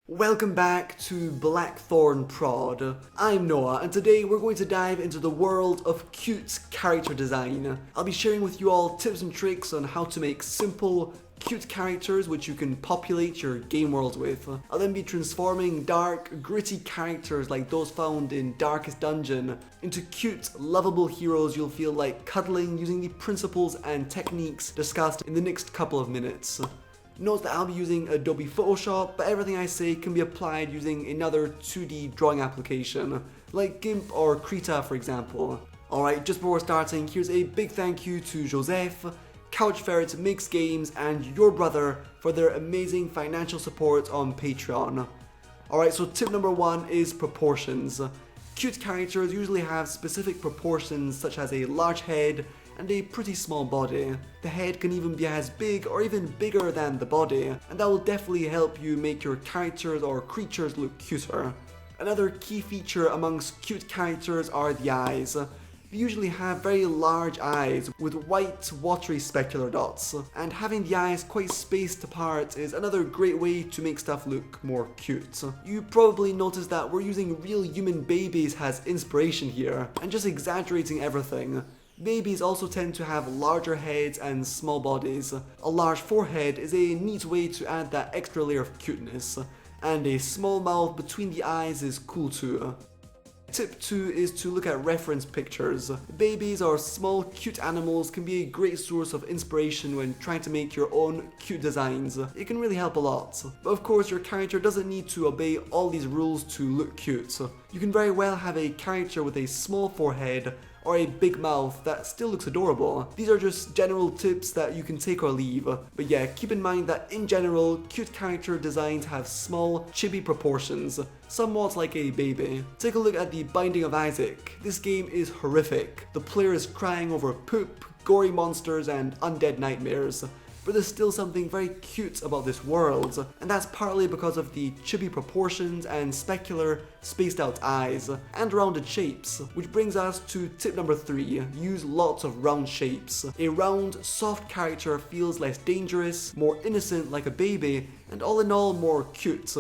Welcome back to Blackthornprod. I'm Noah, and today we're going to dive into the world of cute character design. I'll be sharing with you all tips and tricks on how to make simple, cute characters which you can populate your game world with. I'll then be transforming dark, gritty characters like those found in Darkest Dungeon into cute, lovable heroes you'll feel like cuddling using the principles and techniques discussed in the next couple of minutes. Note that I'll be using Adobe Photoshop, but everything I say can be applied using another 2D drawing application, like GIMP or Krita for example. Alright, just before starting, here's a big thank you to Joseph, Couch Ferret Makes Games, and your brother for their amazing financial support on Patreon. Alright, so tip number 1 is proportions. Cute characters usually have specific proportions such as a large head and a pretty small body. The head can even be as big or even bigger than the body, and that will definitely help you make your characters or creatures look cuter. Another key feature amongst cute characters are the eyes. They usually have very large eyes with white, watery specular dots, and having the eyes quite spaced apart is another great way to make stuff look more cute. You probably noticed that we're using real human babies as inspiration here, and just exaggerating everything. Babies also tend to have larger heads and small bodies. A large forehead is a neat way to add that extra layer of cuteness, and a small mouth between the eyes is cool too. Tip 2 is to look at reference pictures. Babies or small cute animals can be a great source of inspiration when trying to make your own cute designs. It can really help a lot. But of course your character doesn't need to obey all these rules to look cute. You can very well have a character with a small forehead or a big mouth that still looks adorable. These are just general tips that you can take or leave. But yeah, keep in mind that in general, cute character designs have small, chibi proportions, somewhat like a baby. Take a look at the Binding of Isaac. This game is horrific. The player is crying over poop, gory monsters, and undead nightmares. But there's still something very cute about this world, and that's partly because of the chibi proportions and specular, spaced out eyes, and rounded shapes. Which brings us to tip number 3, use lots of round shapes. A round, soft character feels less dangerous, more innocent like a baby, and all in all more cute.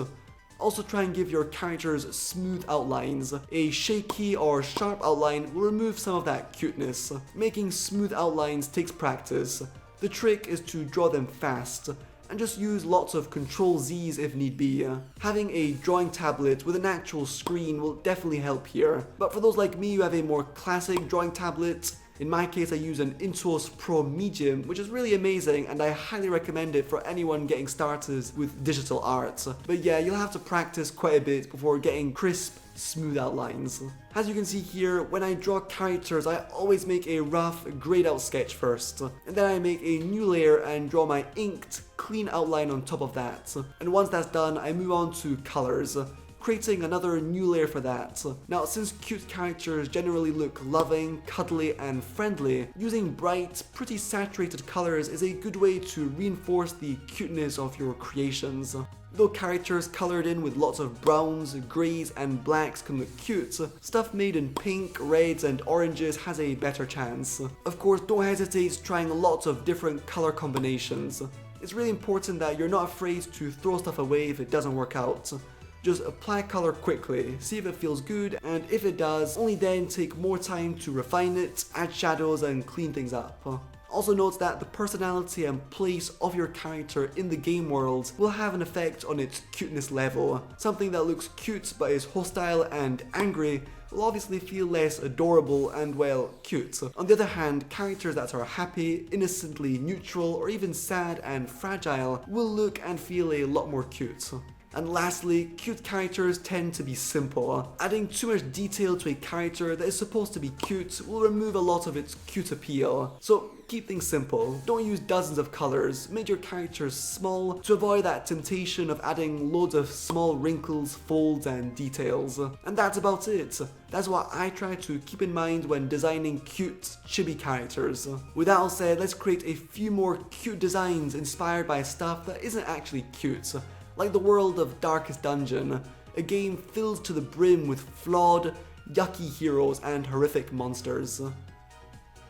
Also try and give your characters smooth outlines. A shaky or sharp outline will remove some of that cuteness. Making smooth outlines takes practice. The trick is to draw them fast, and just use lots of Ctrl-Z's if need be. Having a drawing tablet with an actual screen will definitely help here, but for those like me who have a more classic drawing tablet, in my case I use an Intuos Pro Medium, which is really amazing and I highly recommend it for anyone getting started with digital art. But yeah, you'll have to practice quite a bit before getting crisp, smooth outlines. As you can see here, when I draw characters, I always make a rough, grayed out sketch first, and then I make a new layer and draw my inked, clean outline on top of that. And once that's done, I move on to colors, creating another new layer for that. Now, since cute characters generally look loving, cuddly, and friendly, using bright, pretty saturated colors is a good way to reinforce the cuteness of your creations. Though characters colored in with lots of browns, greys, and blacks can look cute, stuff made in pink, reds, and oranges has a better chance. Of course, don't hesitate trying lots of different color combinations. It's really important that you're not afraid to throw stuff away if it doesn't work out. Just apply color quickly, see if it feels good, and if it does, only then take more time to refine it, add shadows, and clean things up. Also note that the personality and place of your character in the game world will have an effect on its cuteness level. Something that looks cute but is hostile and angry will obviously feel less adorable and, well, cute. On the other hand, characters that are happy, innocently neutral, or even sad and fragile will look and feel a lot more cute. And lastly, cute characters tend to be simple. Adding too much detail to a character that is supposed to be cute will remove a lot of its cute appeal. So keep things simple. Don't use dozens of colors. Make your characters small to avoid that temptation of adding loads of small wrinkles, folds, and details. And that's about it. That's what I try to keep in mind when designing cute, chibi characters. With that all said, let's create a few more cute designs inspired by stuff that isn't actually cute. Like the world of Darkest Dungeon, a game filled to the brim with flawed, yucky heroes and horrific monsters.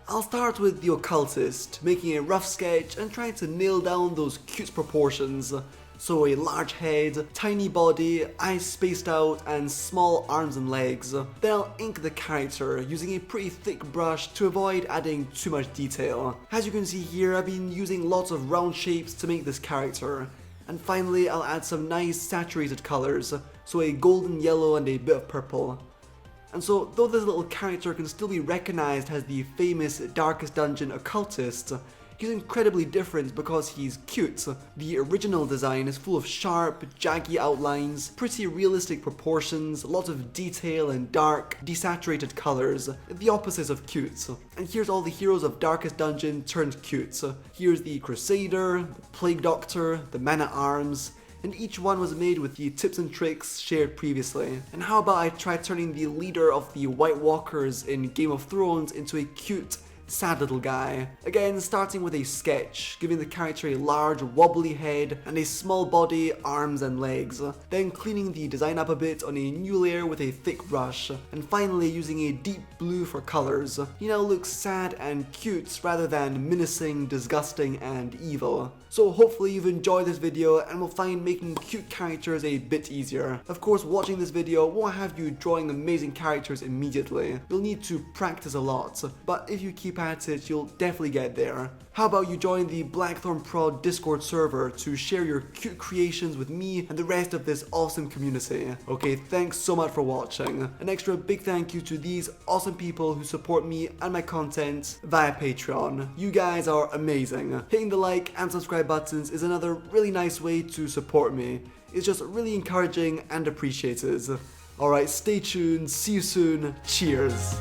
I'll start with the occultist, making a rough sketch and trying to nail down those cute proportions. So a large head, tiny body, eyes spaced out, and small arms and legs. Then I'll ink the character using a pretty thick brush to avoid adding too much detail. As you can see here, I've been using lots of round shapes to make this character. And finally, I'll add some nice saturated colors, so a golden yellow and a bit of purple. And so, though this little character can still be recognized as the famous Darkest Dungeon occultist, he's incredibly different because he's cute. The original design is full of sharp, jaggy outlines, pretty realistic proportions, lots of detail and dark, desaturated colors, the opposite of cute. And here's all the heroes of Darkest Dungeon turned cute. Here's the Crusader, the Plague Doctor, the Man-at-Arms, and each one was made with the tips and tricks shared previously. And how about I try turning the leader of the White Walkers in Game of Thrones into a cute, sad little guy. Again, starting with a sketch, giving the character a large wobbly head and a small body, arms and legs. Then cleaning the design up a bit on a new layer with a thick brush. And finally using a deep blue for colors. He now looks sad and cute rather than menacing, disgusting and evil. So hopefully you've enjoyed this video and will find making cute characters a bit easier. Of course, watching this video won't have you drawing amazing characters immediately. You'll need to practice a lot, but if you keep at it, you'll definitely get there. How about you join the Blackthornprod Discord server to share your cute creations with me and the rest of this awesome community. Okay, thanks so much for watching. An extra big thank you to these awesome people who support me and my content via Patreon. You guys are amazing. Hitting the like and subscribe buttons is another really nice way to support me. It's just really encouraging and appreciated. Alright, stay tuned, see you soon, cheers!